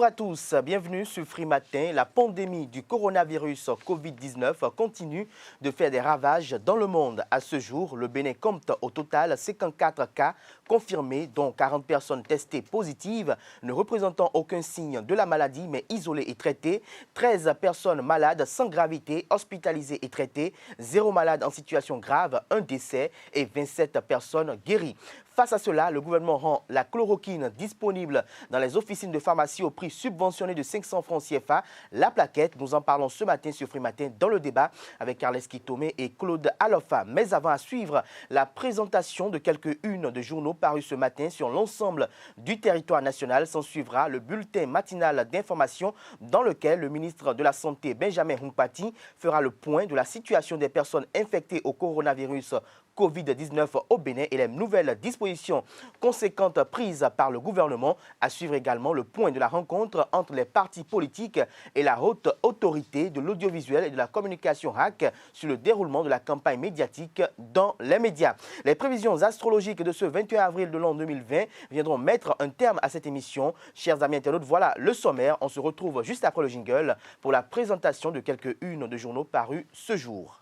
à tous, bienvenue sur Free Matin. La pandémie du coronavirus Covid-19 continue de faire des ravages dans le monde. À ce jour, le Bénin compte au total 54 cas confirmés, dont 40 personnes testées positives, ne représentant aucun signe de la maladie, mais isolées et traitées. 13 personnes malades sans gravité, hospitalisées et traitées. 0 malade en situation grave, 1 décès et 27 personnes guéries. Face à cela, le gouvernement rend la chloroquine disponible dans les officines de pharmacie au prix subventionné de 500 francs CFA. La plaquette, nous en parlons ce matin sur Free Matin dans le débat avec Carles Kitomé et Claude Alofa. Mais avant à suivre la présentation de quelques-unes de journaux parus ce matin sur l'ensemble du territoire national, s'en suivra le bulletin matinal d'information dans lequel le ministre de la Santé, Benjamin Humpati, fera le point de la situation des personnes infectées au coronavirus Covid-19 au Bénin et les nouvelles dispositions conséquentes prises par le gouvernement. À suivre également le point de la rencontre entre les partis politiques et la haute autorité de l'audiovisuel et de la communication RAC sur le déroulement de la campagne médiatique dans les médias. Les prévisions astrologiques de ce 21 avril de l'an 2020 viendront mettre un terme à cette émission. Chers amis internautes, voilà le sommaire. On se retrouve juste après le jingle pour la présentation de quelques-unes de journaux parus ce jour.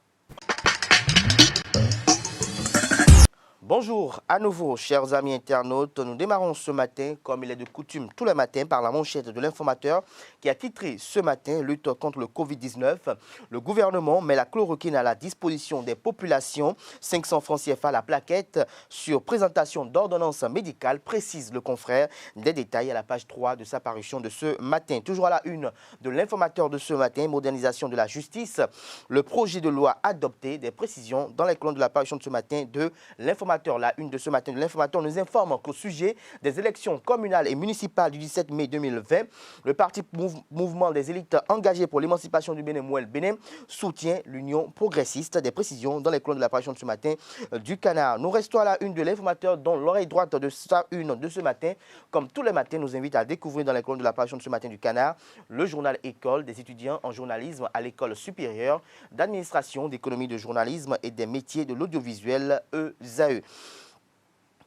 Bonjour à nouveau, chers amis internautes. Nous démarrons ce matin, comme il est de coutume tous les matins, par la manchette de l'informateur qui a titré ce matin « Lutte contre le Covid-19 ». Le gouvernement met la chloroquine à la disposition des populations. 500 francs CFA la plaquette sur présentation d'ordonnance médicale, précise le confrère. Des détails à la page 3 de sa parution de ce matin. Toujours à la une de l'informateur de ce matin, modernisation de la justice. Le projet de loi adopté, des précisions dans les colonnes de la parution de ce matin de l'informateur. La une de ce matin de l'informateur nous informe qu'au sujet des élections communales et municipales du 17 mai 2020, le parti Mouvement des élites engagées pour l'émancipation du Bénin, Mouel Bénin, soutient l'Union progressiste. Des précisions dans les colonnes de la parution de ce matin du Canard. Nous restons à la une de l'informateur dont l'oreille droite de sa une de ce matin, comme tous les matins, nous invite à découvrir dans les colonnes de la parution de ce matin du Canard le journal École des étudiants en journalisme à l'école supérieure d'administration, d'économie de journalisme et des métiers de l'audiovisuel ESAE.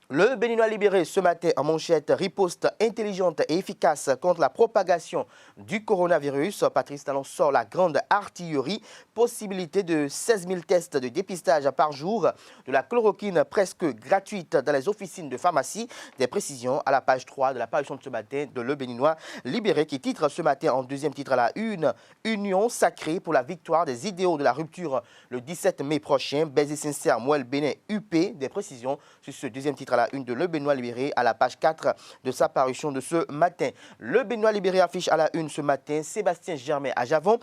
Le Béninois libéré ce matin en manchette, riposte intelligente et efficace contre la propagation du coronavirus. Patrice Talon sort la grande artillerie, possibilité de 16 000 tests de dépistage par jour, de la chloroquine presque gratuite dans les officines de pharmacie. Des précisions à la page 3 de la parution de ce matin de Le Béninois libéré qui titre ce matin en deuxième titre à la une « Union sacrée pour la victoire des idéaux de la rupture le 17 mai prochain. Baiser sincère, Mouel Bénin UP ». Des précisions sur ce deuxième titre à la une de Le Béninois libéré à la page 4 de sa parution de ce matin. Le Béninois libéré affiche à la une ce matin Sébastien Germain à Javon,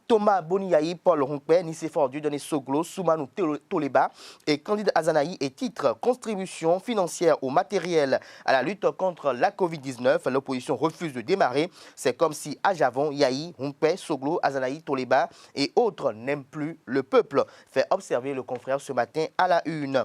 Thomas Boniaï, Paul Rompé, Nicéphore Dieudonné Soglo, Soumanou Toleba et Candide Azanaï et titre contribution financière au matériel à la lutte contre la Covid-19. L'opposition refuse de démarrer. C'est comme si à Javon, Yaï, Rompé, Soglo, Azanaï, Toleba et autres n'aiment plus le peuple. Fait observer le confrère ce matin à la une.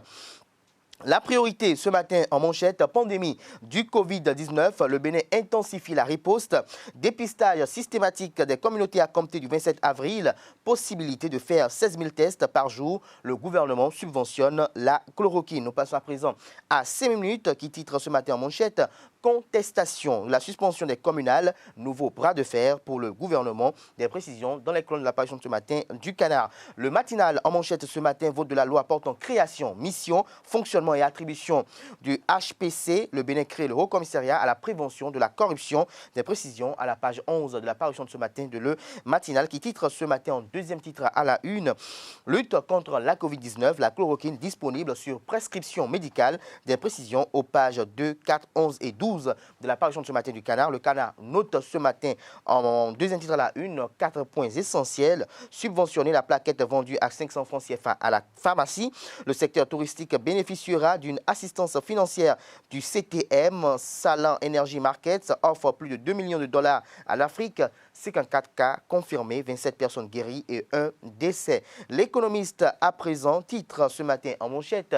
La priorité ce matin en manchette, pandémie du Covid-19, le Bénin intensifie la riposte, dépistage systématique des communautés à compter du 27 avril, possibilité de faire 16 000 tests par jour, le gouvernement subventionne la chloroquine. Nous passons à présent à 5 minutes qui titre ce matin en manchette, contestation, la suspension des communales, nouveau bras de fer pour le gouvernement. Des précisions dans les colonnes de la parution de ce matin du Canard. Le matinal en manchette ce matin, vote de la loi portant création, mission, fonctionnement et attribution du HPC. Le Bénin crée le Haut Commissariat à la prévention de la corruption. Des précisions à la page 11 de la parution de ce matin de Le Matinal qui titre ce matin en deuxième titre à la une. Lutte contre la Covid-19, la chloroquine disponible sur prescription médicale. Des précisions aux pages 2, 4, 11 et 12 de la parution de ce matin du Canard. Le Canard note ce matin en deuxième titre à la une 4 points essentiels. Subventionner la plaquette vendue à 500 francs CFA à la pharmacie. Le secteur touristique bénéficiera d'une assistance financière du CTM. Salan Energy Markets offre plus de 2 millions de dollars à l'Afrique. 54 cas confirmés, 27 personnes guéries et 1 décès. L'économiste à présent titre ce matin en manchette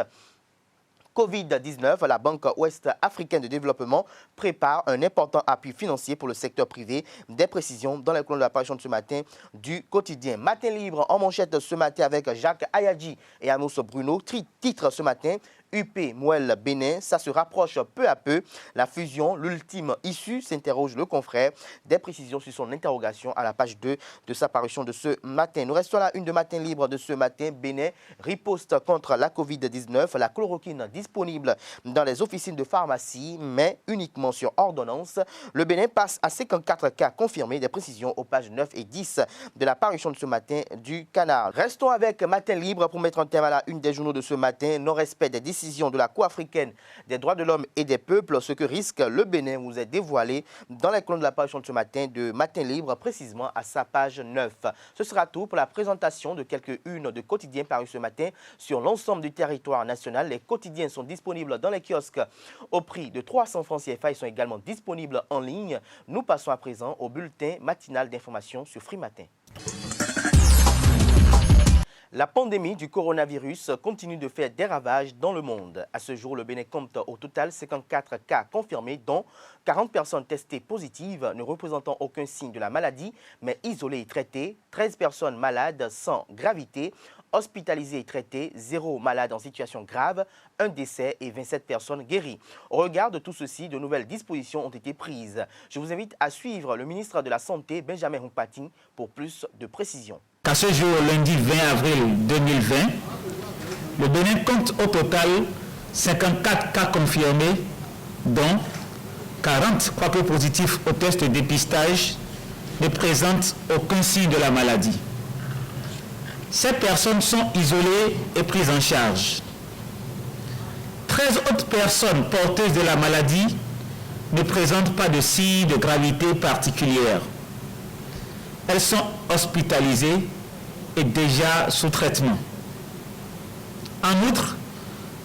Covid-19, la Banque ouest-africaine de développement prépare un important appui financier pour le secteur privé. Des précisions dans les colonnes de la parution de ce matin du quotidien. Matin libre en manchette ce matin avec Jacques Ayadji et Amos Bruno. Titre ce matin, UP Mouel Bénin. Ça se rapproche peu à peu. La fusion, l'ultime issue, s'interroge le confrère. Des précisions sur son interrogation à la page 2 de sa parution de ce matin. Nous restons à la une de Matin Libre de ce matin. Bénin riposte contre la Covid-19. La chloroquine disponible dans les officines de pharmacie, mais uniquement sur ordonnance. Le Bénin passe à 54 cas confirmés. Des précisions aux pages 9 et 10 de la parution de ce matin du Canard. Restons avec Matin Libre pour mettre un terme à la une des journaux de ce matin. Non-respect des décisions de la Cour africaine des droits de l'homme et des peuples. Ce que risque le Bénin vous est dévoilé dans les colonnes de la parution de ce matin de Matin Libre, précisément à sa page 9. Ce sera tout pour la présentation de quelques-unes de quotidiens parus ce matin sur l'ensemble du territoire national. Les quotidiens sont disponibles dans les kiosques au prix de 300 francs CFA. Ils sont également disponibles en ligne. Nous passons à présent au bulletin matinal d'information sur Free Matin. La pandémie du coronavirus continue de faire des ravages dans le monde. À ce jour, le Bénin compte au total 54 cas confirmés, dont 40 personnes testées positives ne représentant aucun signe de la maladie, mais isolées et traitées, 13 personnes malades sans gravité, hospitalisées et traitées, 0 malades en situation grave, 1 décès et 27 personnes guéries. Au regard de tout ceci, de nouvelles dispositions ont été prises. Je vous invite à suivre le ministre de la Santé, Benjamin Hunkpating, pour plus de précisions. À ce jour, lundi 20 avril 2020, le Bénin compte au total 54 cas confirmés, dont 40, quoique positifs au test de dépistage, ne présentent aucun signe de la maladie. Ces personnes sont isolées et prises en charge. 13 autres personnes porteuses de la maladie ne présentent pas de signes de gravité particulière. Elles sont hospitalisées et déjà sous traitement. En outre,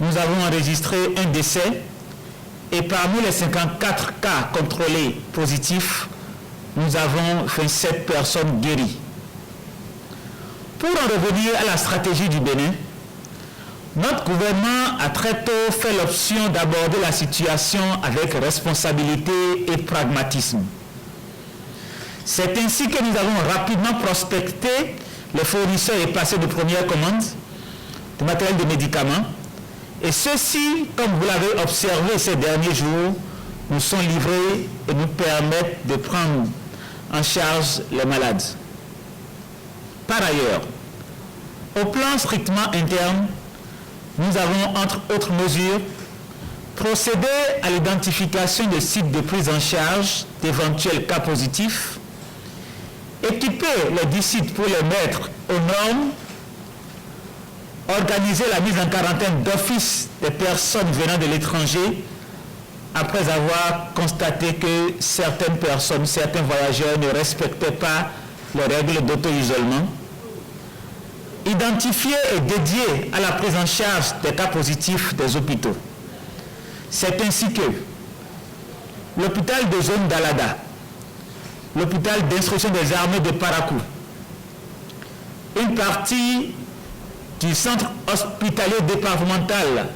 nous avons enregistré un décès et parmi les 54 cas contrôlés positifs, nous avons 27 personnes guéries. Pour en revenir à la stratégie du Bénin, notre gouvernement a très tôt fait l'option d'aborder la situation avec responsabilité et pragmatisme. C'est ainsi que nous avons rapidement prospecté les fournisseurs et passé de première commande de matériel de médicaments. Et ceux-ci, comme vous l'avez observé ces derniers jours, nous sont livrés et nous permettent de prendre en charge les malades. Par ailleurs, au plan strictement interne, nous avons, entre autres mesures, procédé à l'identification des sites de prise en charge d'éventuels cas positifs, équiper les 10 sites pour les mettre aux normes, organiser la mise en quarantaine d'office des personnes venant de l'étranger après avoir constaté que certaines personnes, certains voyageurs ne respectaient pas les règles d'auto-isolement, identifier et dédier à la prise en charge des cas positifs des hôpitaux. C'est ainsi que l'hôpital de zone d'Alada, l'hôpital d'instruction des armées de Parakou, une partie du centre hospitalier départemental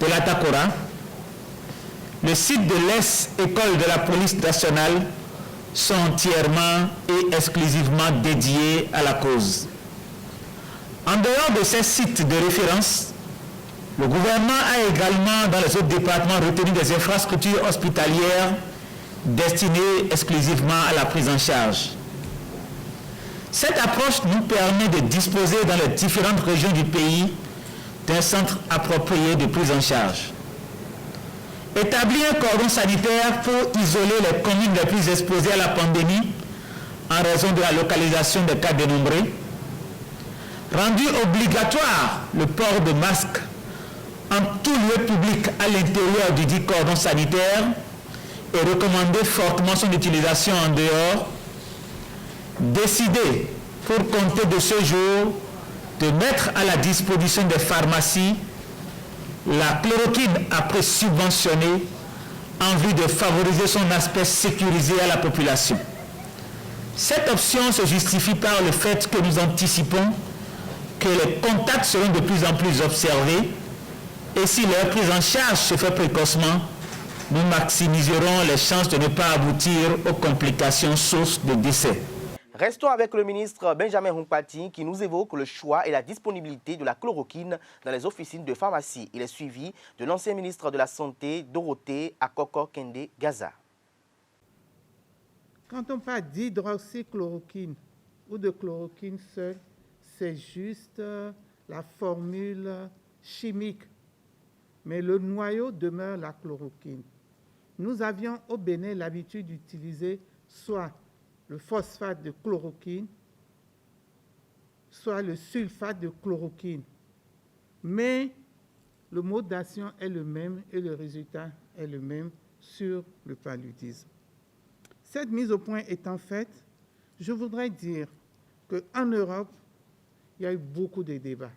de l'Atakora, le site de l'École de la police nationale sont entièrement et exclusivement dédiés à la cause. En dehors de ces sites de référence, le gouvernement a également dans les autres départements retenu des infrastructures hospitalières destinées exclusivement à la prise en charge. Cette approche nous permet de disposer dans les différentes régions du pays d'un centre approprié de prise en charge. Établir un cordon sanitaire pour isoler les communes les plus exposées à la pandémie en raison de la localisation des cas dénombrés. Rendu obligatoire le port de masques en tout lieu public à l'intérieur du dit cordon sanitaire et recommander fortement son utilisation en dehors. Décider pour compter de ce jour de mettre à la disposition des pharmacies la chloroquine après subventionnée en vue de favoriser son aspect sécurisé à la population. Cette option se justifie par le fait que nous anticipons que les contacts seront de plus en plus observés et si leur prise en charge se fait précocement, nous maximiserons les chances de ne pas aboutir aux complications sources de décès. Restons avec le ministre Benjamin Hunkpati qui nous évoque le choix et la disponibilité de la chloroquine dans les officines de pharmacie. Il est suivi de l'ancien ministre de la Santé, Dorothée Akoko Kende Gaza. Quand on parle d'hydroxychloroquine ou de chloroquine seule, c'est juste la formule chimique. Mais le noyau demeure la chloroquine. Nous avions au Bénin l'habitude d'utiliser soit le phosphate de chloroquine, soit le sulfate de chloroquine. Mais le mode d'action est le même et le résultat est le même sur le paludisme. Cette mise au point étant faite, je voudrais dire qu'en Europe, il y a eu beaucoup de débats.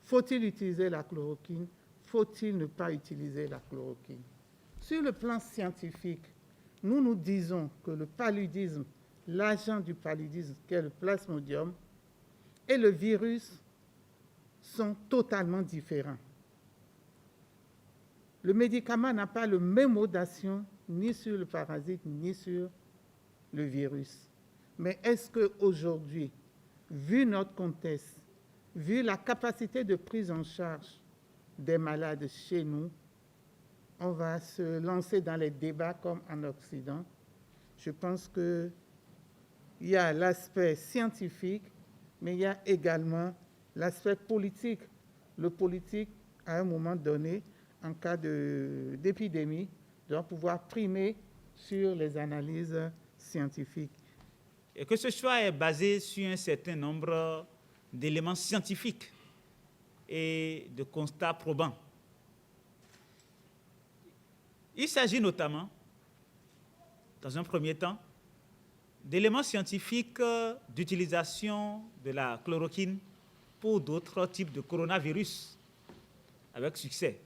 Faut-il utiliser la chloroquine? Faut-il ne pas utiliser la chloroquine? Sur le plan scientifique, nous disons que le paludisme, l'agent du paludisme, qui est le plasmodium, et le virus sont totalement différents. Le médicament n'a pas le même mode d'action ni sur le parasite, ni sur le virus. Mais est-ce qu'aujourd'hui, vu notre contexte, vu la capacité de prise en charge des malades chez nous, on va se lancer dans les débats comme en Occident? Je pense qu'il y a l'aspect scientifique, mais il y a également l'aspect politique. Le politique, à un moment donné, en cas d'épidémie, doit pouvoir primer sur les analyses scientifiques. Et que ce choix est basé sur un certain nombre d'éléments scientifiques et de constats probants. Il s'agit notamment, dans un premier temps, d'éléments scientifiques d'utilisation de la chloroquine pour d'autres types de coronavirus avec succès,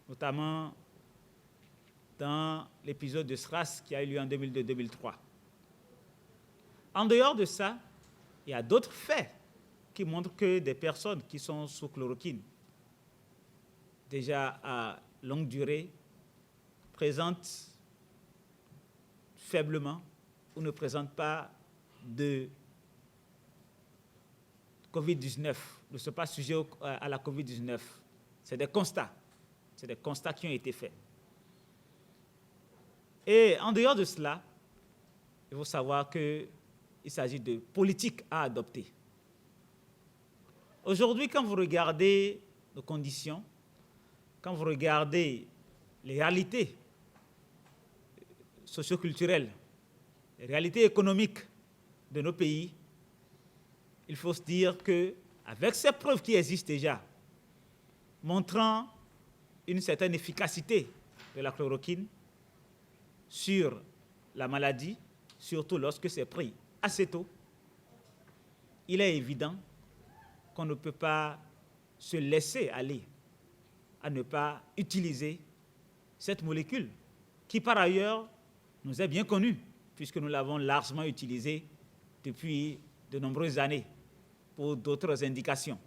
notamment dans l'épisode de SRAS qui a eu lieu en 2002-2003. En dehors de ça, il y a d'autres faits qui montrent que des personnes qui sont sous chloroquine, déjà à longue durée, présentent faiblement ou ne présentent pas de Covid-19, ne sont pas sujets à la Covid-19. C'est des constats qui ont été faits. Et en dehors de cela, il faut savoir qu'il s'agit de politiques à adopter. Aujourd'hui, quand vous regardez nos conditions, quand vous regardez les réalités socioculturelles, les réalités économiques de nos pays, il faut se dire qu'avec ces preuves qui existent déjà, montrant une certaine efficacité de la chloroquine sur la maladie, surtout lorsque c'est pris assez tôt, il est évident qu'on ne peut pas se laisser aller à ne pas utiliser cette molécule qui, par ailleurs, nous est bien connue, puisque nous l'avons largement utilisée depuis de nombreuses années pour d'autres indications.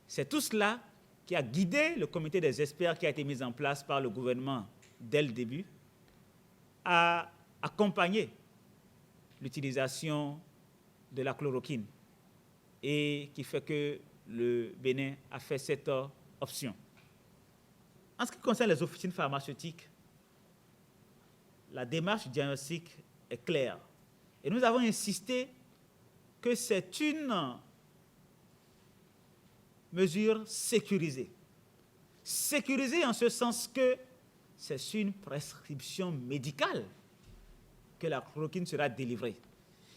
C'est tout cela qui a guidé le comité des experts qui a été mis en place par le gouvernement dès le début à accompagner l'utilisation de la chloroquine et qui fait que le Bénin a fait cette option. En ce qui concerne les officines pharmaceutiques, la démarche diagnostique est claire. Et nous avons insisté que c'est une mesure sécurisée. Sécurisée en ce sens que c'est sur une prescription médicale que la chloroquine sera délivrée.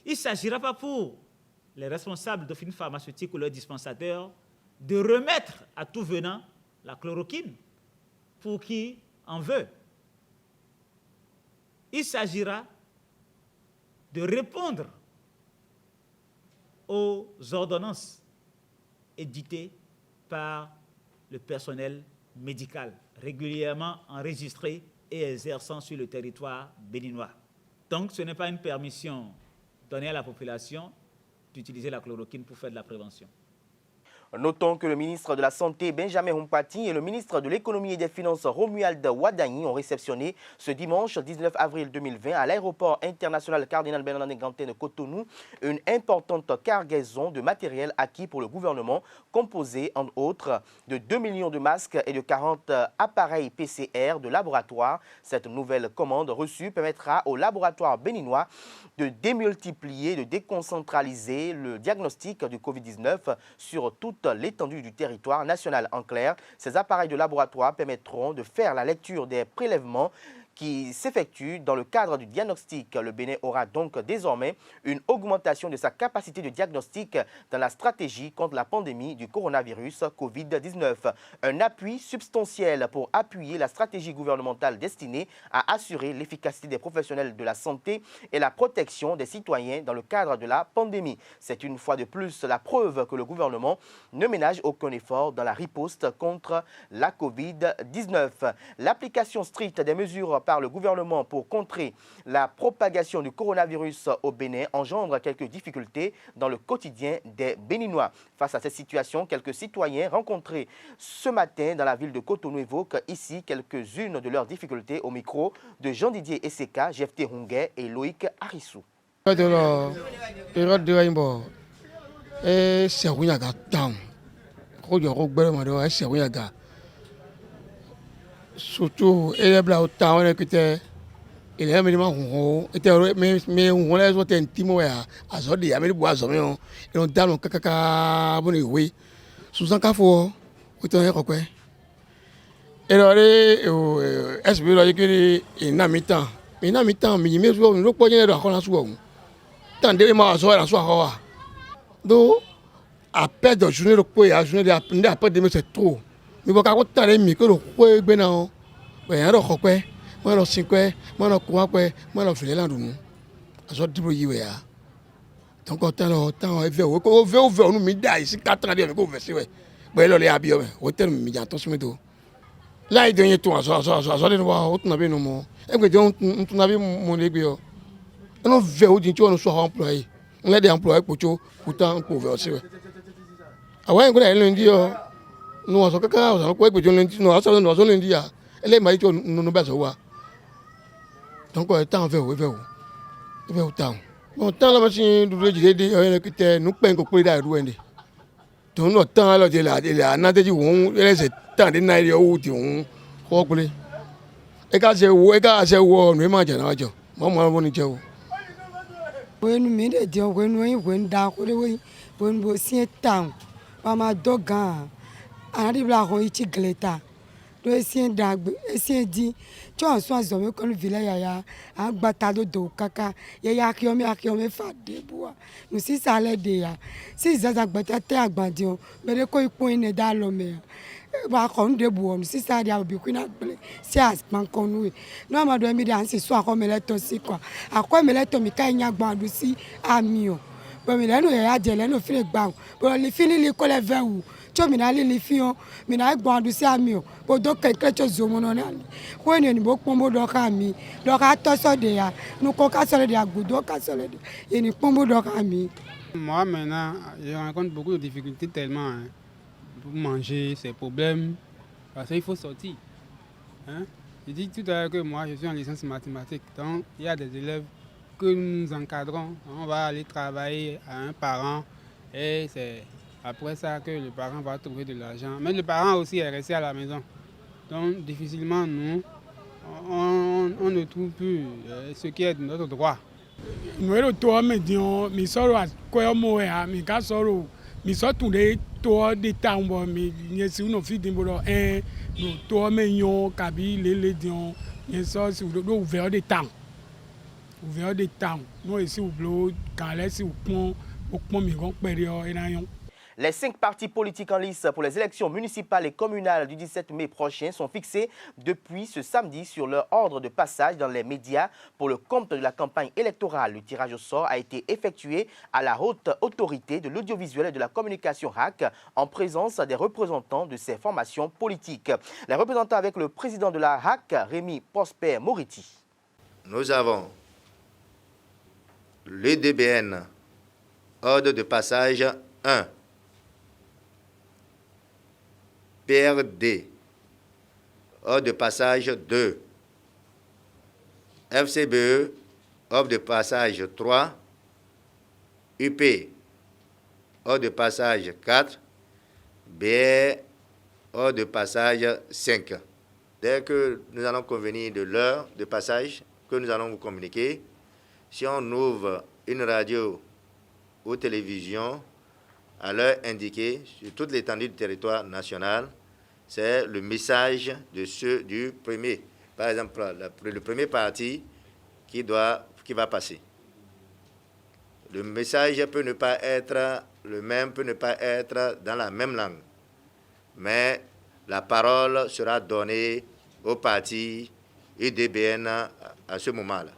Il ne s'agira pas pour les responsables d'officines pharmaceutiques ou leurs dispensateurs de remettre à tout venant la chloroquine pour qui en veut. Il s'agira de répondre aux ordonnances éditées par le personnel médical, régulièrement enregistré et exerçant sur le territoire béninois. Donc, ce n'est pas une permission donnée à la population d'utiliser la chloroquine pour faire de la prévention. Notons que le ministre de la Santé, Benjamin Humpati, et le ministre de l'Économie et des Finances, Romuald Wadani, ont réceptionné ce dimanche 19 avril 2020 à l'aéroport international Cardinal Bernardin Gantin de Cotonou une importante cargaison de matériel acquis pour le gouvernement, composé, entre autres, de 2 millions de masques et de 40 appareils PCR de laboratoire. Cette nouvelle commande reçue permettra au laboratoire béninois de démultiplier, de déconcentraliser le diagnostic du Covid-19 sur toute l'étendue du territoire national. En clair, ces appareils de laboratoire permettront de faire la lecture des prélèvements qui s'effectue dans le cadre du diagnostic. Le Bénin aura donc désormais une augmentation de sa capacité de diagnostic dans la stratégie contre la pandémie du coronavirus Covid-19. Un appui substantiel pour appuyer la stratégie gouvernementale destinée à assurer l'efficacité des professionnels de la santé et la protection des citoyens dans le cadre de la pandémie. C'est une fois de plus la preuve que le gouvernement ne ménage aucun effort dans la riposte contre la Covid-19. L'application stricte des mesures par le gouvernement pour contrer la propagation du coronavirus au Bénin engendre quelques difficultés dans le quotidien des Béninois. Face à cette situation, quelques citoyens rencontrés ce matin dans la ville de Cotonou évoquent ici quelques-unes de leurs difficultés au micro de Jean-Didier Esseka, Jefte Hunguet et Loïc Arissou. Surtout ele bla o ta wona kete ele me ma ho ete me ho le so ten timo ya aso de ya me bu aso me o e no da no kakaka bo ni we susan ka fo o to he ko pe e lo re o SB lo yikiri ina mi tan mi me so lo po yin do akona so o tan de ma so ra so ho wa do après de journée le po ya journée de après de me c'est trop mi bɔ kako ta ɖe mi ke le xoe gbe na wo bɛn ɖe xɔ kpɛ mɛ lɔ si kpɛ mɛ lɔ kuma kpɛ mɛ lɔ fili la ɖunu azɔ diblo yi wɛ ya donc tan eve wo ve nu mi da yi si 4 ans de mi ko ve si wɛ bɛn lɔ le ya bi yɔ mɛ o tɛ mi jan tɔ sumi to la yi de ye to azɔ de wa o tuna bi nu mɔ egbe de n tuna bi mu le gbe yɔ ɛnu ve o di tsi wɔnu sɔ employé n lɛ de employé kpotso kuta n ko ve o si wɛ awɔ yin ko la yi lɛ di yɔ. No so kaka so ko egbejo no aso no so lendi ya ele ma ijo no be so wa donc o tan fe o tan mo tan la ma sin du reji de o ele kite nu pe ko pe da ru ende to no tan lo de la na de ji won ele se tan de na ile o ti won ko kule e ka se wo no ma je na wajo mo bo ni je o wenu mi de je wenu yin wen da ko le wen bo si tan pa ma dogan ari bla ko ichi gleta do esien dagbe esien di cho so azo me ko villa ya agbata do kaka ya akiomi fa de bua no si sale de ya si zaza gbata te agbadi o bere ko ipo ine da lo me ba ko nde bu o si sa dia obi kwina gbele si as man ko nu no amado mi da nsi so akomele to si kwa akomele to mi ka nya gbadu si ami o bo mi le no ya je le no fire gba bo le fini li ko le vewu cho mi na li fion mi na gbadu si ami o bo do ke krecho zomo no na ko ni bo pombo do ka mi do ka to so de ya nu ko ka so de agudo ka so de ni pombo do ka mi. Moi maintenant je rencontre beaucoup de difficultés tellement hein, pour manger ces problèmes parce qu'il faut sortir hein. Je dis tout à l'heure que moi je suis en licence mathématique donc il y a des élèves que nous encadrons, on va aller travailler à un parent et c'est après ça que le parent va trouver de l'argent. Mais le parent aussi est resté à la maison. Donc difficilement nous, on ne trouve plus ce qui est de notre droit. Nous sommes tous les médias, nous sommes tous les moyens, nous sommes tous les temps, nous sommes tous les temps. Ouvert des temps. Nous ici au bleu, quand là c'est au pont Les 5 partis politiques en lice pour les élections municipales et communales du 17 mai prochain sont fixés depuis ce samedi sur leur ordre de passage dans les médias pour le compte de la campagne électorale. Le tirage au sort a été effectué à la haute autorité de l'audiovisuel et de la communication HAC en présence des représentants de ces formations politiques. Les représentants avec le président de la HAC, Rémi Prosper Moriti. Nous avons le DBN, ordre de passage 1. PRD, ordre de passage 2, FCBE, ordre de passage 3, UP, ordre de passage 4, BR, ordre de passage 5. Dès que nous allons convenir de l'heure de passage que nous allons vous communiquer, si on ouvre une radio ou télévision à l'heure indiquée sur toute l'étendue du territoire national, c'est le message de ceux du premier. Par exemple, le premier parti qui va passer. Le message peut ne pas être le même, peut ne pas être dans la même langue. Mais la parole sera donnée au parti UDBN à ce moment-là.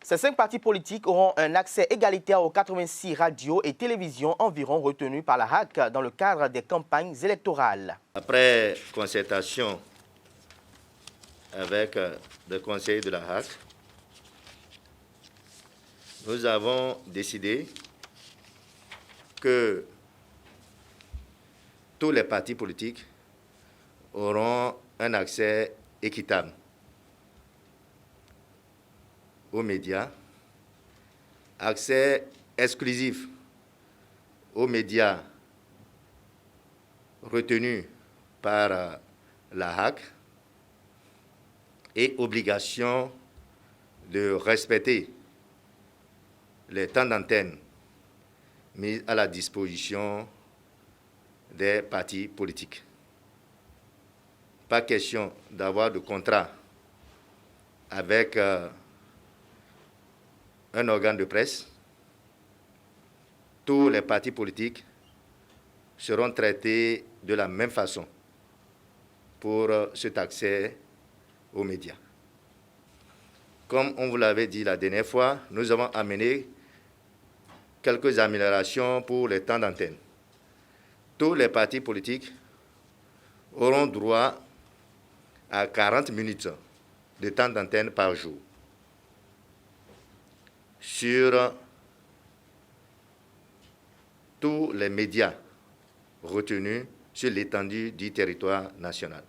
Ces 5 partis politiques auront un accès égalitaire aux 86 radios et télévisions environ retenues par la HAC dans le cadre des campagnes électorales. Après concertation avec le conseil de la HAC, nous avons décidé que tous les partis politiques auront un accès équitable aux médias, accès exclusif aux médias retenus par la HAC et obligation de respecter les temps d'antenne mis à la disposition des partis politiques. Pas question d'avoir de contrat avec un organe de presse. Tous les partis politiques seront traités de la même façon pour cet accès aux médias. Comme on vous l'avait dit la dernière fois, nous avons amené quelques améliorations pour les temps d'antenne. Tous les partis politiques auront droit à 40 minutes de temps d'antenne par jour sur tous les médias retenus sur l'étendue du territoire national.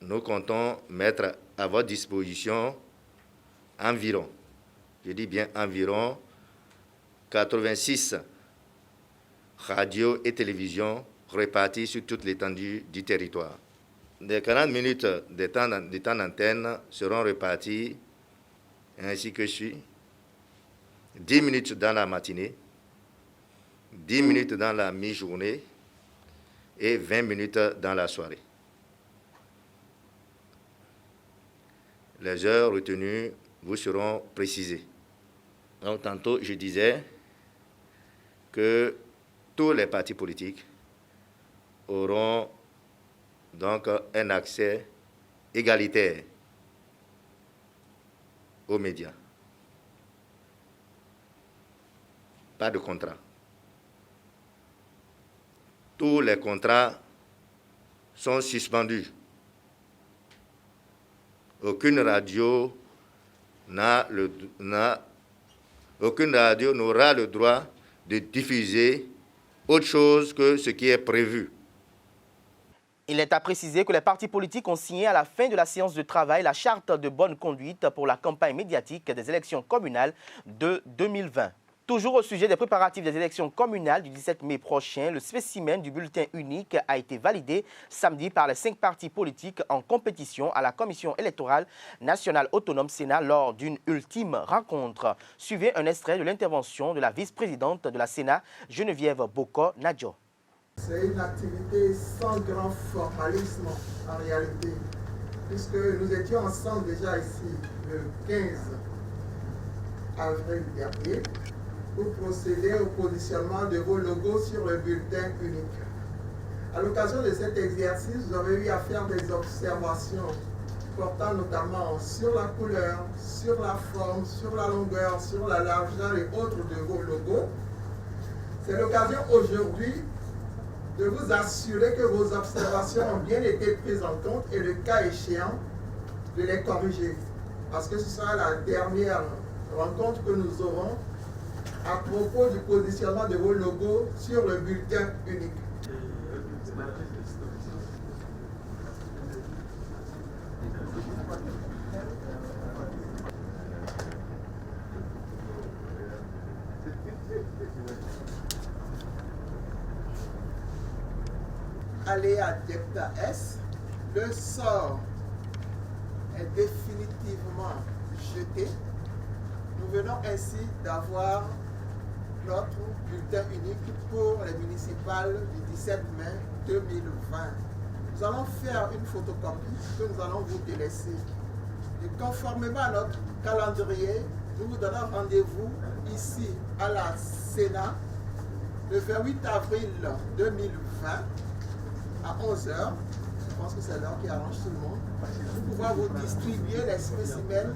Nous comptons mettre à votre disposition environ, je dis bien environ, 86 radios et télévisions réparties sur toute l'étendue du territoire. Les 40 minutes de temps d'antenne seront réparties ainsi que suit: 10 minutes dans la matinée, 10 minutes dans la mi-journée et 20 minutes dans la soirée. Les heures retenues vous seront précisées. Donc, tantôt, je disais que tous les partis politiques auront donc un accès égalitaire aux médias. Pas de contrat. Tous les contrats sont suspendus. Aucune radio n'aura le droit de diffuser autre chose que ce qui est prévu. Il est à préciser que les partis politiques ont signé à la fin de la séance de travail la charte de bonne conduite pour la campagne médiatique des élections communales de 2020. Toujours au sujet des préparatifs des élections communales du 17 mai prochain, le spécimen du bulletin unique a été validé samedi par les 5 partis politiques en compétition à la Commission électorale nationale autonome Sénat lors d'une ultime rencontre. Suivez un extrait de l'intervention de la vice-présidente de la Sénat, Geneviève Boko-Nadjo. C'est une activité sans grand formalisme en réalité, puisque nous étions ensemble déjà ici le 15 avril dernier pour procéder au positionnement de vos logos sur le bulletin unique. À l'occasion de cet exercice, vous avez eu à faire des observations portant notamment sur la couleur, sur la forme, sur la longueur, sur la largeur et autres de vos logos. C'est l'occasion aujourd'hui de vous assurer que vos observations ont bien été prises en compte et le cas échéant, de les corriger. Parce que ce sera la dernière rencontre que nous aurons à propos du positionnement de vos logos sur le bulletin unique. Aléa Diepta S, le sort est définitivement jeté. Nous venons ainsi d'avoir notre bulletin unique pour les municipales du 17 mai 2020. Nous allons faire une photocopie que nous allons vous délaisser. Et conformément à notre calendrier, nous vous donnons rendez-vous ici à la Sénat le 28 avril 2020 à 11 h. Je pense que c'est l'heure qui arrange tout le monde. Pour pouvoir vous distribuer les spécimens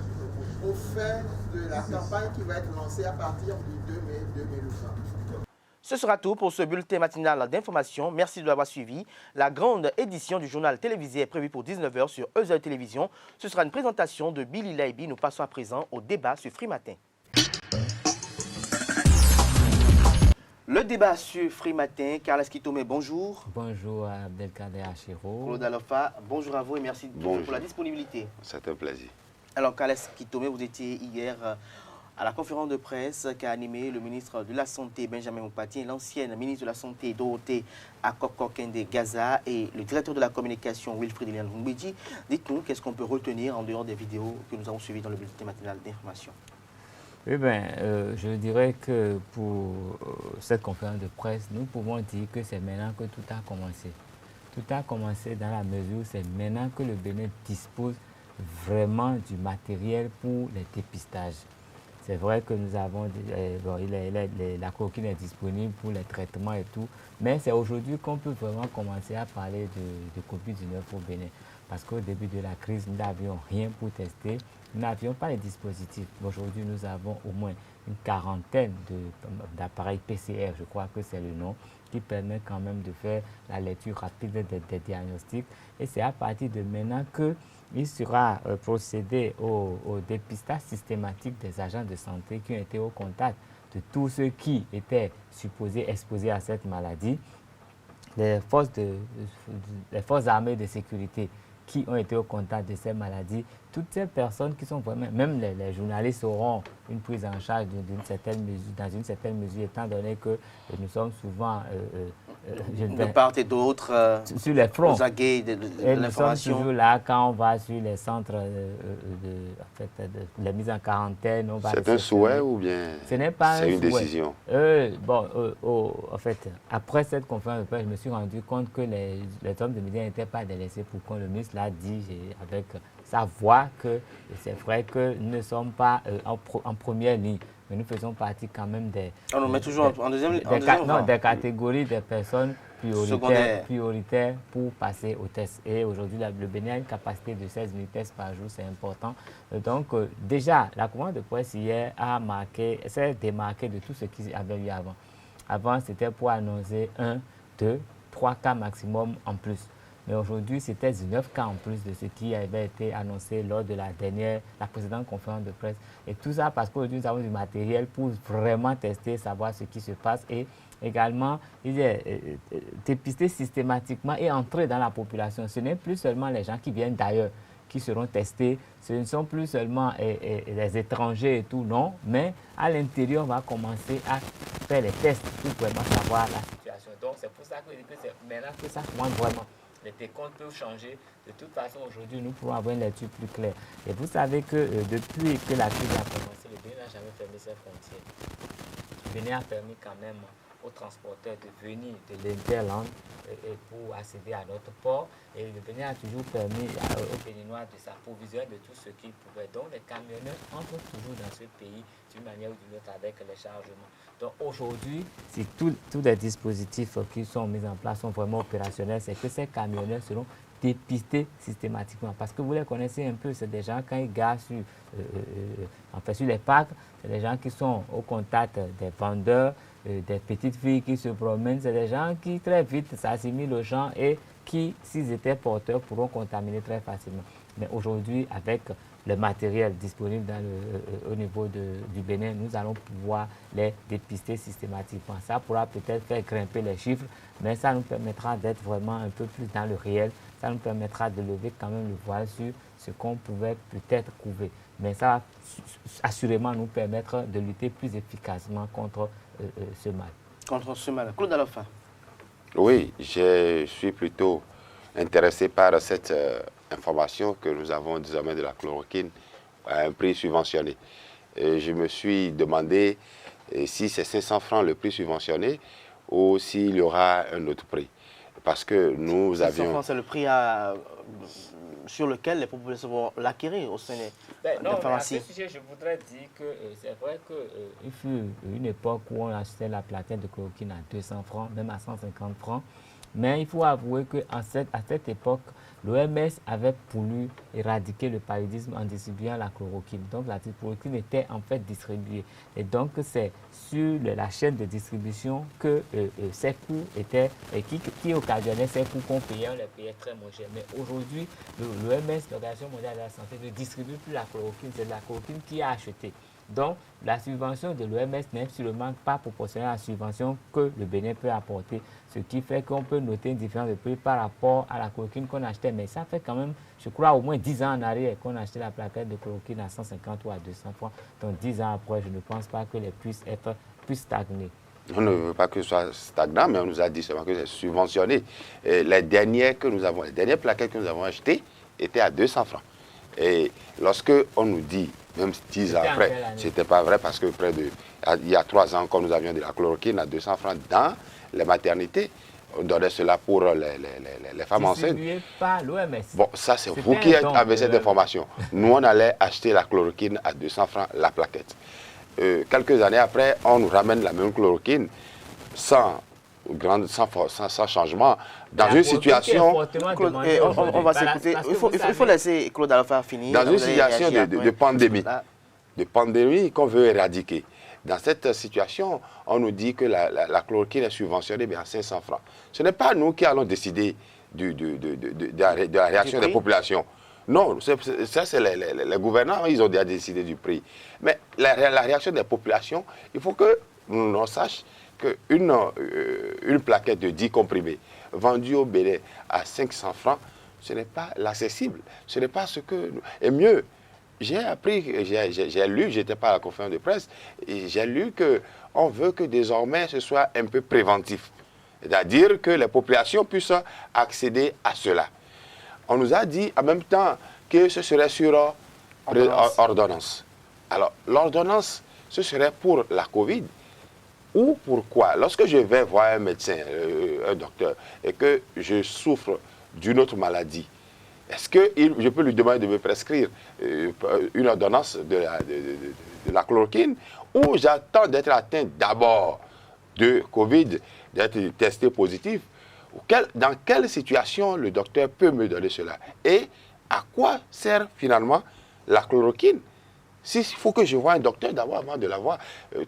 au fin de la campagne qui va être lancée à partir du 2 mai 2020. Ce sera tout pour ce bulletin matinal d'information. Merci de l'avoir suivi. La grande édition du journal télévisé est prévue pour 19 h sur EZ Télévision. Ce sera une présentation de Billy Laibi. Nous passons à présent au débat sur Free Matin. Le débat sur Free Matin. Carles Kitome, bonjour. Bonjour Abdelkader Achiro. Claude Alofa, bonjour à vous et merci pour la disponibilité. C'est un plaisir. Alors Carles Kitome, vous étiez hier à la conférence de presse qu'a animé le ministre de la Santé Benjamin Moupati et l'ancienne ministre de la Santé Dorothée Akoko-Kende Gaza et le directeur de la communication Wilfried Lian-Lumbedji. Dites-nous, qu'est-ce qu'on peut retenir en dehors des vidéos que nous avons suivies dans le bulletin matinal d'information? Oui, je dirais que pour cette conférence de presse, nous pouvons dire que c'est maintenant que tout a commencé. Tout a commencé dans la mesure où c'est maintenant que le Bénin dispose vraiment du matériel pour les dépistages. C'est vrai que nous avons, la coquine est disponible pour les traitements et tout, mais c'est aujourd'hui qu'on peut vraiment commencer à parler de Covid-19 au Bénin. Parce qu'au début de la crise, nous n'avions rien pour tester, nous n'avions pas les dispositifs. Aujourd'hui, nous avons au moins une quarantaine d'appareils PCR, je crois que c'est le nom, qui permet quand même de faire la lecture rapide des diagnostics. Et c'est à partir de maintenant qu'il sera procédé au dépistage systématique des agents de santé qui ont été au contact de tous ceux qui étaient supposés exposés à cette maladie, les forces armées de sécurité qui ont été au contact de ces maladies, toutes ces personnes qui sont vraiment, même les journalistes auront une prise en charge dans une certaine mesure, étant donné que nous sommes souvent de part et d'autre sur les fronts. Aux aguets de l'information. Nous sommes toujours là quand on va sur les centres les mises en quarantaine. C'est un souhait ou bien c'est une décision? En fait, après cette conférence de presse, je me suis rendu compte que les hommes de médias n'étaient pas délaissés pour qu'on le ministre l'a dit avec sa voix que c'est vrai que nous ne sommes pas en première ligne, mais nous faisons partie quand même des catégories de personnes prioritaires pour passer au test. Et aujourd'hui, le Bénin a une capacité de 16 000 tests par jour, c'est important. Donc déjà, la conférence de presse hier s'est démarquée de tout ce qu'il y avait eu avant. Avant, c'était pour annoncer 1, 2, 3 cas maximum en plus. Mais aujourd'hui, c'était 19 cas en plus de ce qui avait été annoncé lors de la précédente conférence de presse. Et tout ça parce qu'aujourd'hui, nous avons du matériel pour vraiment tester, savoir ce qui se passe et également dépister systématiquement et entrer dans la population. Ce n'est plus seulement les gens qui viennent d'ailleurs qui seront testés, ce ne sont plus seulement les étrangers et tout, non, mais à l'intérieur, on va commencer à faire les tests pour vraiment savoir la situation. Donc, c'est pour ça que c'est maintenant que ça commence vraiment. Les décomptes peuvent changer. De toute façon, aujourd'hui, nous pourrons avoir une lecture plus claire. Et vous savez que depuis que la crise a commencé, le Bénin n'a jamais fermé ses frontières. Le Bénin a permis quand même aux transporteurs de venir de l'Interland pour accéder à notre port. Et le Bénin a toujours permis aux Béninois de s'approvisionner de tout ce qu'ils pouvaient. Donc, les camionneurs entrent toujours dans ce pays d'une manière ou d'une autre avec les chargements. Donc aujourd'hui, si tous les dispositifs qui sont mis en place sont vraiment opérationnels, c'est que ces camionneurs seront dépistés systématiquement. Parce que vous les connaissez un peu, c'est des gens, quand ils garent sur les parcs, c'est des gens qui sont au contact des vendeurs, des petites filles qui se promènent, c'est des gens qui très vite s'assimilent aux gens et qui, s'ils étaient porteurs, pourront contaminer très facilement. Mais aujourd'hui, avec le matériel disponible au niveau du Bénin, nous allons pouvoir les dépister systématiquement. Ça pourra peut-être faire grimper les chiffres, mais ça nous permettra d'être vraiment un peu plus dans le réel. Ça nous permettra de lever quand même le voile sur ce qu'on pouvait peut-être couvrir. Mais ça va assurément nous permettre de lutter plus efficacement contre ce mal. Contre ce mal. Claude Alpha. Oui, je suis plutôt intéressé par cette information que nous avons désormais de la chloroquine à un prix subventionné. Et je me suis demandé si c'est 500 francs le prix subventionné ou s'il y aura un autre prix. Parce que nous avions... C'est le prix sur lequel les populations vont l'acquérir au sein des pharmacies. À ce sujet, je voudrais dire que c'est vrai qu'il fut une époque où on achetait la plaquette de chloroquine à 200 francs, même à 150 francs. Mais il faut avouer qu'à cette époque, l'OMS avait voulu éradiquer le paludisme en distribuant la chloroquine. Donc la chloroquine était en fait distribuée. Et donc c'est sur la chaîne de distribution que ces coûts étaient, qui occasionnaient ces coûts qu'on payait, on les payait très moins cher. Mais aujourd'hui, l'OMS, l'Organisation mondiale de la santé, ne distribue plus la chloroquine, c'est la chloroquine qui a acheté. Donc, la subvention de l'OMS n'est absolument pas proportionnelle à la subvention que le Bénin peut apporter, ce qui fait qu'on peut noter une différence de prix par rapport à la chloroquine qu'on achetait. Mais ça fait quand même, je crois, au moins 10 ans en arrière qu'on achetait la plaquette de chloroquine à 150 ou à 200 francs. Donc, 10 ans après, je ne pense pas que les puissent être plus stagnés. On ne veut pas que ce soit stagnant, mais on nous a dit seulement que c'est subventionné. Et les dernières plaquettes que nous avons achetées étaient à 200 francs. Et lorsque on nous dit, même 10 ans après, ce n'était pas vrai parce que il y a 3 ans, quand nous avions de la chloroquine à 200 francs dans les maternités, on donnait cela pour les femmes enceintes. Pas l'OMS. Bon, ça c'est vous qui avez cette information. Nous, on allait acheter la chloroquine à 200 francs la plaquette. Quelques années après, on nous ramène la même chloroquine sans changement, dans une situation... On va s'écouter. Il faut laisser Claude Alpha finir. Dans une situation de pandémie qu'on veut éradiquer. Dans cette situation, on nous dit que la chloroquine est subventionnée à 500 francs. Ce n'est pas nous qui allons décider de la réaction des populations. Non, ça c'est les gouvernants, ils ont déjà décidé du prix. Mais la réaction des populations, il faut que nous sachions qu'une plaquette de 10 comprimés vendue au Bénin à 500 francs, ce n'est pas l'accessible. Ce n'est pas ce que... Et mieux, j'ai appris, j'ai lu, je n'étais pas à la conférence de presse, et j'ai lu qu'on veut que désormais ce soit un peu préventif. C'est-à-dire que les populations puissent accéder à cela. On nous a dit en même temps que ce serait sur ordonnance. Alors, l'ordonnance, ce serait pour la Covid. Ou pourquoi? Lorsque je vais voir un médecin, un docteur, et que je souffre d'une autre maladie, est-ce que je peux lui demander de me prescrire une ordonnance de la chloroquine, ou j'attends d'être atteint d'abord de Covid, d'être testé positif? Dans quelle situation le docteur peut me donner cela? Et à quoi sert finalement la chloroquine? S'il faut que je voie un docteur d'abord avant de l'avoir.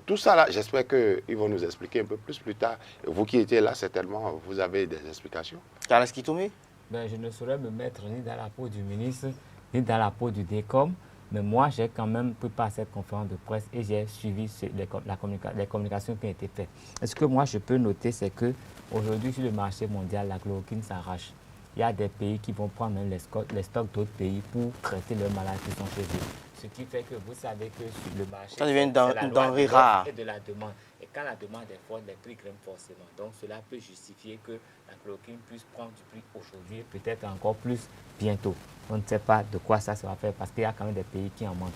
Tout ça là, j'espère qu'ils vont nous expliquer un peu plus tard. Vous qui étiez là, certainement, vous avez des explications. Carles Kitoumi? Je ne saurais me mettre ni dans la peau du ministre, ni dans la peau du DECOM. Mais moi, j'ai quand même préparé cette conférence de presse et j'ai suivi les communications qui ont été faites. Ce que moi, je peux noter, c'est qu'aujourd'hui, sur le marché mondial, la chloroquine s'arrache. Il y a des pays qui vont prendre même les stocks d'autres pays pour traiter leurs maladies qui sont chez eux. Ce qui fait que vous savez que sur le marché, ça devient une denrée rare. Et de la demande. Et quand la demande est forte, les prix grimpent forcément. Donc cela peut justifier que la chloroquine puisse prendre du prix aujourd'hui et peut-être encore plus bientôt. On ne sait pas de quoi ça se va faire parce qu'il y a quand même des pays qui en manquent.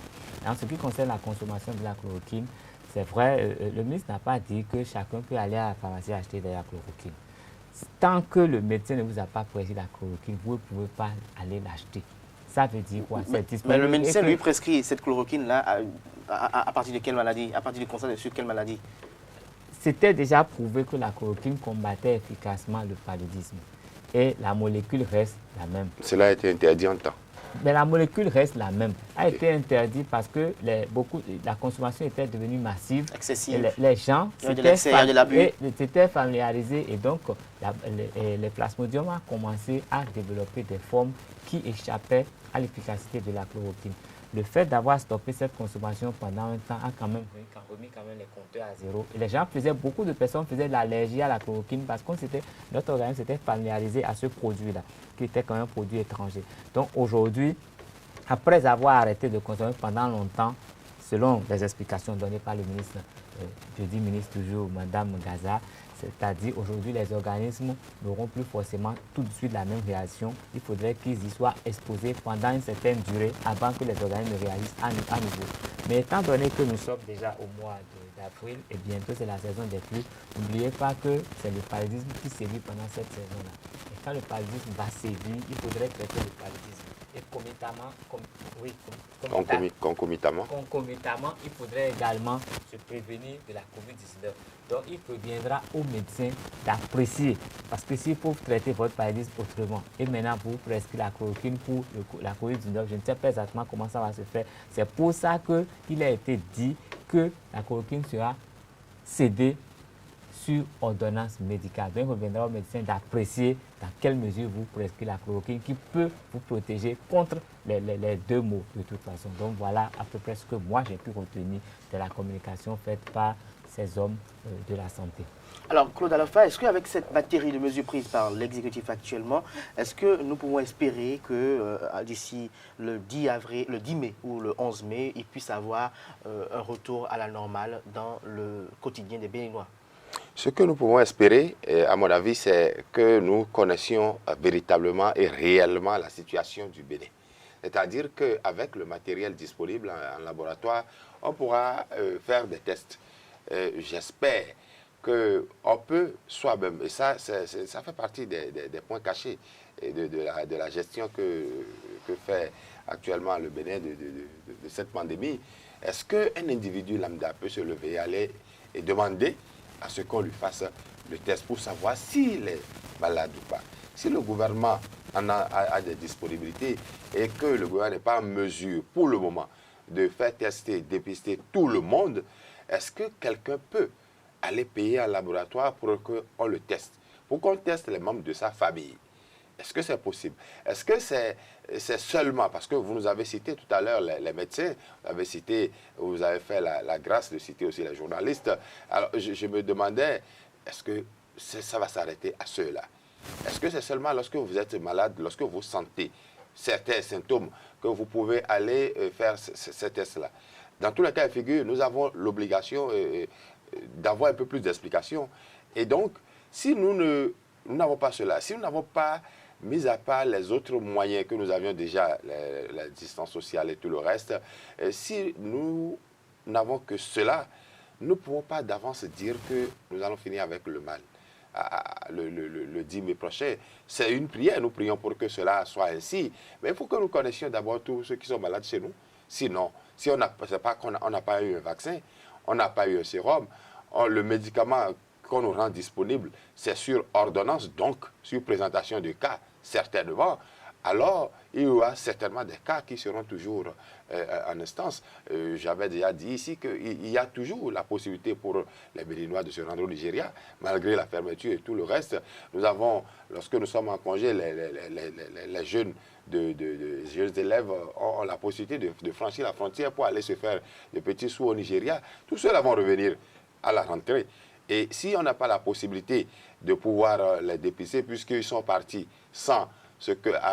En ce qui concerne la consommation de la chloroquine, c'est vrai, le ministre n'a pas dit que chacun peut aller à la pharmacie acheter de la chloroquine. Tant que le médecin ne vous a pas prescrit la chloroquine, vous ne pouvez pas aller l'acheter. Ça veut dire quoi? Mais le médecin lui prescrit cette chloroquine-là à partir de quelle maladie? À partir du constat sur quelle maladie? C'était déjà prouvé que la chloroquine combattait efficacement le paludisme. Et la molécule reste la même. Cela a été interdit en temps. Mais la molécule reste la même. A été interdite parce que la consommation était devenue massive. Excessive. Les gens s'étaient familiarisés et donc les plasmodiums ont commencé à développer des formes qui échappaient à l'efficacité de la chloroquine. le fait d'avoir stoppé cette consommation pendant un temps a quand même remis les compteurs à zéro. Et les gens beaucoup de personnes faisaient de l'allergie à la chloroquine parce que notre organisme s'était familiarisé à ce produit-là, qui était quand même un produit étranger. Donc aujourd'hui, après avoir arrêté de consommer pendant longtemps, selon les explications données par le ministre, je dis ministre toujours, Madame Gaza, c'est-à-dire aujourd'hui les organismes n'auront plus forcément tout de suite la même réaction. Il faudrait qu'ils y soient exposés pendant une certaine durée avant que les organismes réagissent à nouveau. Mais étant donné que nous sommes déjà au mois d'avril et bientôt c'est la saison des pluies, n'oubliez pas que c'est le paludisme qui sévit pendant cette saison-là. Et quand le paludisme va sévir, il faudrait traiter le paludisme. Et concomitamment, il faudrait également se prévenir de la COVID-19. Donc, il reviendra aux médecins d'apprécier. Parce que s'il faut traiter votre paludisme autrement, et maintenant vous prescrivez la chloroquine pour la COVID-19, je ne sais pas exactement comment ça va se faire. C'est pour ça qu'il a été dit que la chloroquine sera cédée sur ordonnance médicale. Donc, il reviendra aux médecins d'apprécier dans quelle mesure vous prescrivez la chloroquine qui peut vous protéger contre les deux maux de toute façon. Donc, voilà à peu près ce que moi j'ai pu retenir de la communication faite par ces hommes de la santé. Alors, Claude Alpha, est-ce qu'avec cette batterie de mesures prises par l'exécutif actuellement, est-ce que nous pouvons espérer que d'ici le 10 mai ou le 11 mai, il puisse avoir un retour à la normale dans le quotidien des Béninois? Ce que nous pouvons espérer, à mon avis, c'est que nous connaissions véritablement et réellement la situation du Bénin. C'est-à-dire qu'avec le matériel disponible en laboratoire, on pourra faire des tests. J'espère qu'on peut soi-même, et ça fait partie des points cachés de la gestion que fait actuellement le Bénin de cette pandémie. Est-ce qu'un individu lambda peut se lever, aller et demander à ce qu'on lui fasse le test pour savoir s'il est malade ou pas? Si le gouvernement a des disponibilités et que le gouvernement n'est pas en mesure pour le moment de faire tester, dépister tout le monde, est-ce que quelqu'un peut aller payer un laboratoire pour qu'on le teste, pour qu'on teste les membres de sa famille? Est-ce que c'est possible? Est-ce que c'est seulement, parce que vous nous avez cité tout à l'heure les médecins, vous avez fait la grâce de citer aussi les journalistes. Alors je me demandais, est-ce que ça va s'arrêter à ceux-là? Est-ce que c'est seulement lorsque vous êtes malade, lorsque vous sentez certains symptômes, que vous pouvez aller faire ces tests-là? Dans tous les cas de figure, nous avons l'obligation d'avoir un peu plus d'explications. Et donc, si nous n'avons pas cela, si nous n'avons pas, mis à part les autres moyens que nous avions déjà, la distance sociale et tout le reste, si nous n'avons que cela, nous ne pouvons pas d'avance dire que nous allons finir avec le mal. Le 10 mai prochain, c'est une prière, nous prions pour que cela soit ainsi. Mais il faut que nous connaissions d'abord tous ceux qui sont malades chez nous. Sinon, si on n'a pas eu un vaccin, on n'a pas eu un sérum, le médicament qu'on nous rend disponible, c'est sur ordonnance, donc sur présentation de cas, certainement, alors il y aura certainement des cas qui seront toujours en instance. J'avais déjà dit ici qu'il y a toujours la possibilité pour les Béninois de se rendre au Nigeria, malgré la fermeture et tout le reste. Nous avons, lorsque nous sommes en congé, les jeunes jeunes élèves ont la possibilité de franchir la frontière pour aller se faire des petits sous au Nigeria. Tous ceux-là vont revenir à la rentrée. Et si on n'a pas la possibilité de pouvoir les dépister, puisqu'ils sont partis sans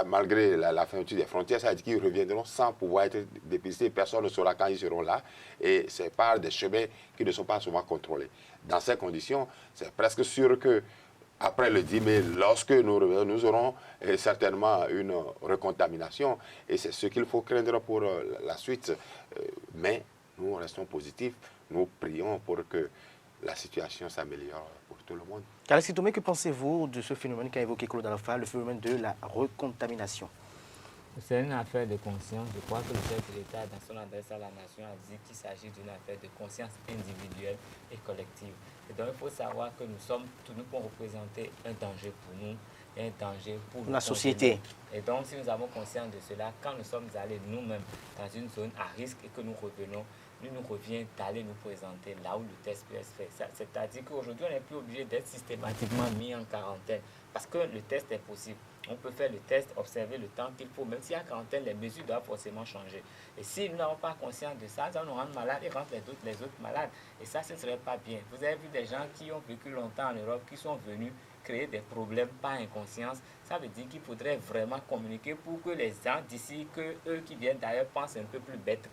malgré la fermeture des frontières, ça veut dire qu'ils reviendront sans pouvoir être dépistés. Personne ne saura quand ils seront là. Et c'est par des chemins qui ne sont pas souvent contrôlés. Dans ces conditions, c'est presque sûr que après le 10 mai, lorsque nous revenons, nous aurons certainement une recontamination. Et c'est ce qu'il faut craindre pour la suite. Mais nous restons positifs. Nous prions pour que la situation s'améliore pour tout le monde. Alexis Tomé, que pensez-vous de ce phénomène qu'a évoqué Claude Alpha, le phénomène de la recontamination? C'est une affaire de conscience. Je crois que le chef de l'État, dans son adresse à la nation, a dit qu'il s'agit d'une affaire de conscience individuelle et collective. Et donc, il faut savoir que nous pouvons représenter un danger pour nous et un danger pour la société. Et donc, si nous avons conscience de cela, quand nous sommes allés nous-mêmes dans une zone à risque et que nous revenons, il nous revient d'aller nous présenter là où le test peut être fait. C'est-à-dire qu'aujourd'hui, on n'est plus obligé d'être systématiquement mis en quarantaine parce que le test est possible. On peut faire le test, observer le temps qu'il faut. Même s'il y a quarantaine, les mesures doivent forcément changer. Et si nous n'avons pas conscience de ça, ça nous rend malades et rend les autres malades. Et ça, ce ne serait pas bien. Vous avez vu des gens qui ont vécu longtemps en Europe, qui sont venus créer des problèmes par inconscience. Ça veut dire qu'il faudrait vraiment communiquer pour que les gens d'ici, que eux qui viennent d'ailleurs pensent un peu plus bêtes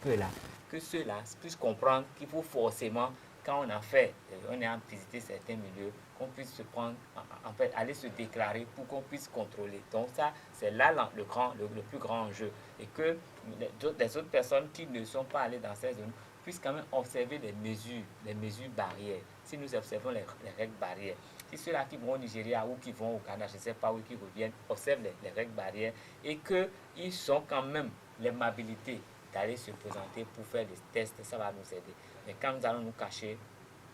que ceux-là puissent comprendre qu'il faut forcément, quand on a visité certains milieux, qu'on puisse se prendre, en fait, aller se déclarer pour qu'on puisse contrôler. Donc ça, c'est là le plus grand enjeu. Et que les autres personnes qui ne sont pas allées dans ces zones puissent quand même observer les mesures barrières. Si nous observons les règles barrières, si ceux-là qui vont au Nigeria ou qui vont au Ghana, je ne sais pas où, qui reviennent, observent les règles barrières et qu'ils ont quand même l'aimabilité d'aller se présenter pour faire des tests, ça va nous aider. Mais quand nous allons nous cacher,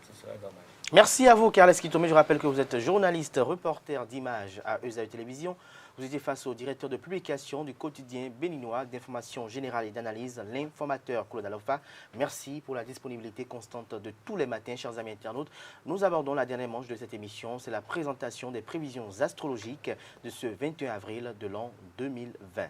ce serait dommage. Merci à vous, Carles Kitome. Je rappelle que vous êtes journaliste, reporter d'images à ESAE Télévision. Vous étiez face au directeur de publication du quotidien béninois d'information générale et d'analyse, l'informateur Claude Alofa. Merci pour la disponibilité constante de tous les matins, chers amis internautes. Nous abordons la dernière manche de cette émission. C'est la présentation des prévisions astrologiques de ce 21 avril de l'an 2020.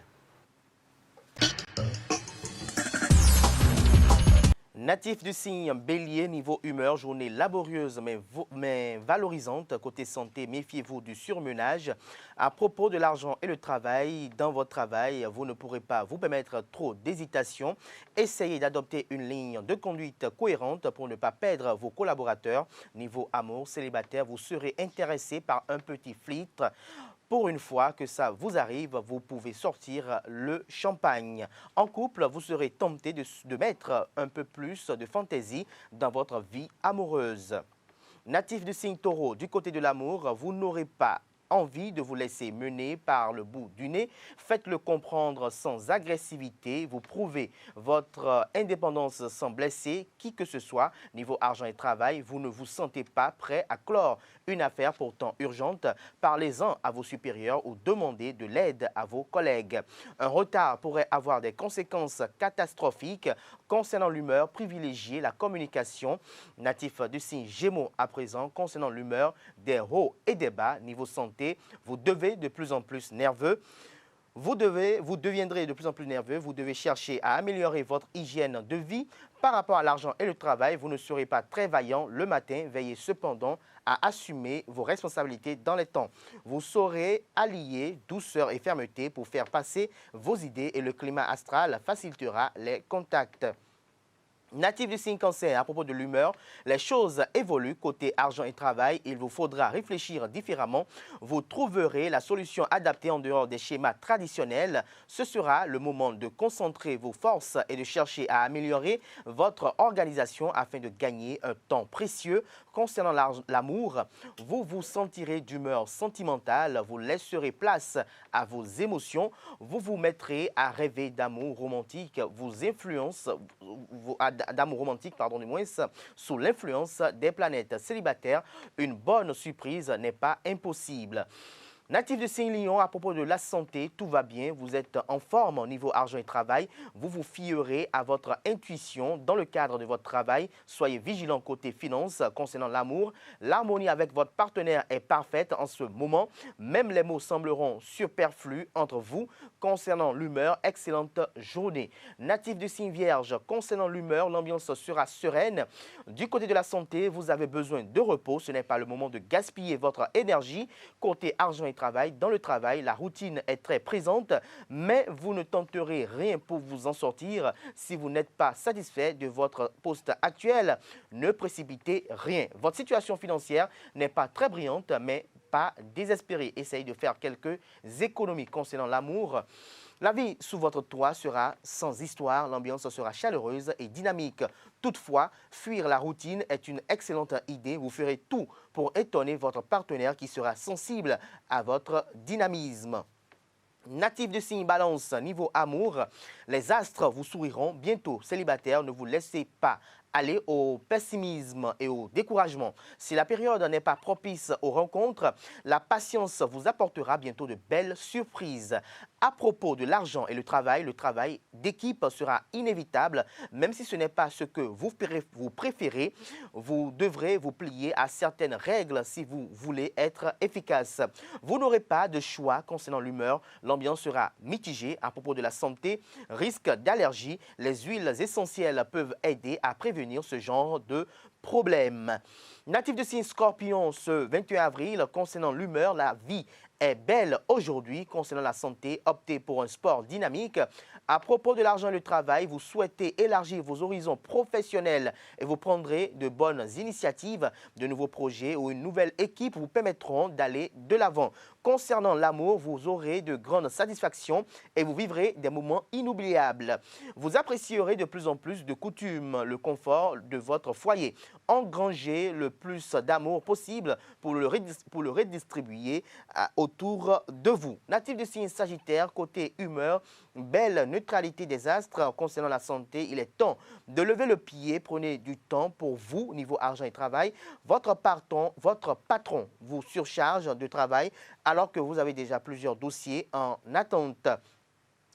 Natif du signe Bélier, niveau humeur, journée laborieuse mais valorisante. Côté santé, méfiez-vous du surmenage. À propos de l'argent et le travail, dans votre travail, vous ne pourrez pas vous permettre trop d'hésitation. Essayez d'adopter une ligne de conduite cohérente pour ne pas perdre vos collaborateurs. Niveau amour, célibataire, vous serez intéressé par un petit filtre. Pour une fois que ça vous arrive, vous pouvez sortir le champagne. En couple, vous serez tenté de mettre un peu plus de fantaisie dans votre vie amoureuse. Natif du signe Taureau, du côté de l'amour, vous n'aurez pas envie de vous laisser mener par le bout du nez. Faites-le comprendre sans agressivité. Vous prouvez votre indépendance sans blesser qui que ce soit. Niveau argent et travail, vous ne vous sentez pas prêt à clore une affaire pourtant urgente. Parlez-en à vos supérieurs ou demandez de l'aide à vos collègues. Un retard pourrait avoir des conséquences catastrophiques. Concernant l'humeur, privilégiez la communication. Natif du signe Gémeaux à présent, concernant l'humeur, des hauts et des bas. Niveau santé, vous deviendrez de plus en plus nerveux. Vous deviendrez de plus en plus nerveux. Vous devez chercher à améliorer votre hygiène de vie. Par rapport à l'argent et le travail, vous ne serez pas très vaillant le matin. Veillez cependant à assumer vos responsabilités dans les temps. Vous saurez allier douceur et fermeté pour faire passer vos idées et le climat astral facilitera les contacts. Natif du signe Cancer, à propos de l'humeur, les choses évoluent côté argent et travail. Il vous faudra réfléchir différemment. Vous trouverez la solution adaptée en dehors des schémas traditionnels. Ce sera le moment de concentrer vos forces et de chercher à améliorer votre organisation afin de gagner un temps précieux. Concernant l'amour, vous vous sentirez d'humeur sentimentale. Vous laisserez place à vos émotions. Vous vous mettrez à rêver d'amour romantique. Sous l'influence des planètes célibataires, une bonne surprise n'est pas impossible. Natif de signe Lion, à propos de la santé, tout va bien, vous êtes en forme au niveau argent et travail, vous vous fierez à votre intuition dans le cadre de votre travail, soyez vigilant côté finance. Concernant l'amour, l'harmonie avec votre partenaire est parfaite en ce moment, même les mots sembleront superflus entre vous. Concernant l'humeur, excellente journée. Natif du signe Vierge, concernant l'humeur, l'ambiance sera sereine. Du côté de la santé, vous avez besoin de repos, ce n'est pas le moment de gaspiller votre énergie. Côté argent et travail, dans le travail, la routine est très présente, mais vous ne tenterez rien pour vous en sortir. Si vous n'êtes pas satisfait de votre poste actuel, ne précipitez rien. Votre situation financière n'est pas très brillante, mais pas désespérée. Essayez de faire quelques économies. Concernant l'amour, la vie sous votre toit sera sans histoire, l'ambiance sera chaleureuse et dynamique. Toutefois, fuir la routine est une excellente idée. Vous ferez tout pour étonner votre partenaire qui sera sensible à votre dynamisme. Natif de signe Balance, niveau amour, les astres vous souriront bientôt. Célibataire, ne vous laissez pas aller au pessimisme et au découragement. Si la période n'est pas propice aux rencontres, la patience vous apportera bientôt de belles surprises. À propos de l'argent et le travail d'équipe sera inévitable, même si ce n'est pas ce que vous préférez. Vous devrez vous plier à certaines règles si vous voulez être efficace. Vous n'aurez pas de choix concernant l'humeur. L'ambiance sera mitigée. À propos de la santé, risque d'allergie, les huiles essentielles peuvent aider à prévenir ce genre de problème. Natif de signe Scorpion, ce 21 avril, concernant l'humeur, la vie est belle aujourd'hui. Concernant la santé, optez pour un sport dynamique. À propos de l'argent et le travail, vous souhaitez élargir vos horizons professionnels et vous prendrez de bonnes initiatives. De nouveaux projets ou une nouvelle équipe vous permettront d'aller de l'avant. Concernant l'amour, vous aurez de grandes satisfactions et vous vivrez des moments inoubliables. Vous apprécierez de plus en plus de coutumes, le confort de votre foyer. Engrangez le plus d'amour possible pour le redistribuer autour de vous. Natif de signe Sagittaire, côté humeur, belle neutralité des astres. Concernant la santé, il est temps de lever le pied. Prenez du temps pour vous, niveau argent et travail. Votre patron vous surcharge de travail alors que vous avez déjà plusieurs dossiers en attente.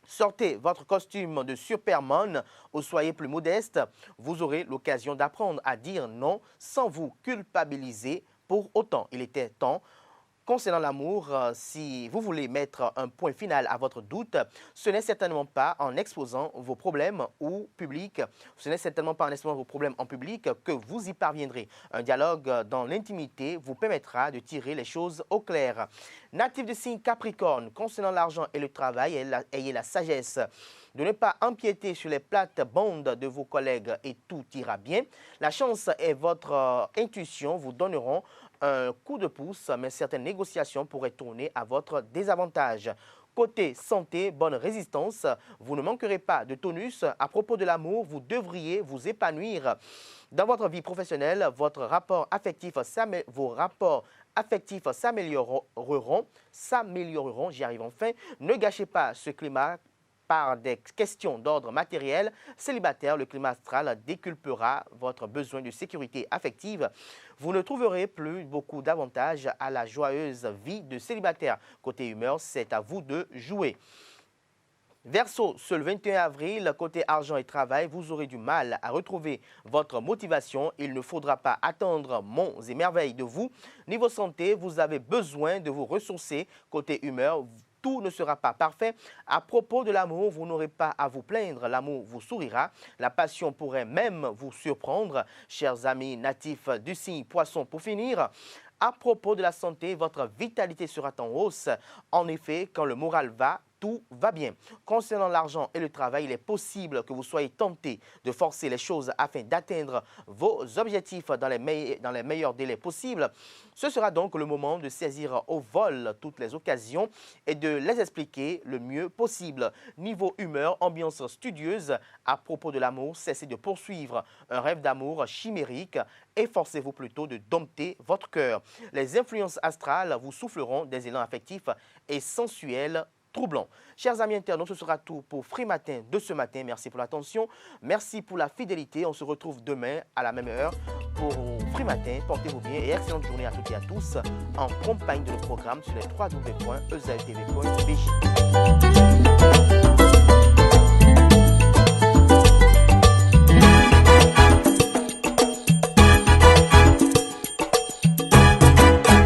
Sortez votre costume de Superman ou soyez plus modeste. Vous aurez l'occasion d'apprendre à dire non sans vous culpabiliser pour autant. Il était temps. Concernant l'amour, si vous voulez mettre un point final à votre doute, ce n'est certainement pas en exposant vos problèmes en public que vous y parviendrez. Un dialogue dans l'intimité vous permettra de tirer les choses au clair. Natif de signe Capricorne, concernant l'argent et le travail, ayez la sagesse de ne pas empiéter sur les plates-bandes de vos collègues et tout ira bien. La chance et votre intuition vous donneront un coup de pouce, mais certaines négociations pourraient tourner à votre désavantage. Côté santé, bonne résistance, vous ne manquerez pas de tonus. À propos de l'amour, vous devriez vous épanouir. Dans votre vie professionnelle, vos rapports affectifs s'amélioreront, j'y arrive enfin. Ne gâchez pas ce climat par des questions d'ordre matériel. Célibataire, le climat astral déculpera votre besoin de sécurité affective. Vous ne trouverez plus beaucoup d'avantages à la joyeuse vie de célibataire. Côté humeur, c'est à vous de jouer. Verseau, ce 21 avril, côté argent et travail, vous aurez du mal à retrouver votre motivation. Il ne faudra pas attendre monts et merveilles de vous. Niveau santé, vous avez besoin de vous ressourcer. Côté humeur, tout ne sera pas parfait. À propos de l'amour, vous n'aurez pas à vous plaindre. L'amour vous sourira. La passion pourrait même vous surprendre. Chers amis natifs du signe Poisson, pour finir, à propos de la santé, votre vitalité sera en hausse. En effet, quand le moral va, tout va bien. Concernant l'argent et le travail, il est possible que vous soyez tenté de forcer les choses afin d'atteindre vos objectifs dans les meilleurs délais possibles. Ce sera donc le moment de saisir au vol toutes les occasions et de les expliquer le mieux possible. Niveau humeur, ambiance studieuse. À propos de l'amour, cessez de poursuivre un rêve d'amour chimérique. Efforcez-vous plutôt de dompter votre cœur. Les influences astrales vous souffleront des élans affectifs et sensuels troublants. Chers amis internautes, ce sera tout pour Free Matin de ce matin. Merci pour l'attention, merci pour la fidélité. On se retrouve demain à la même heure pour Free Matin. Portez-vous bien et excellente journée à toutes et à tous en compagnie de nos programmes sur les www.eztv.bj.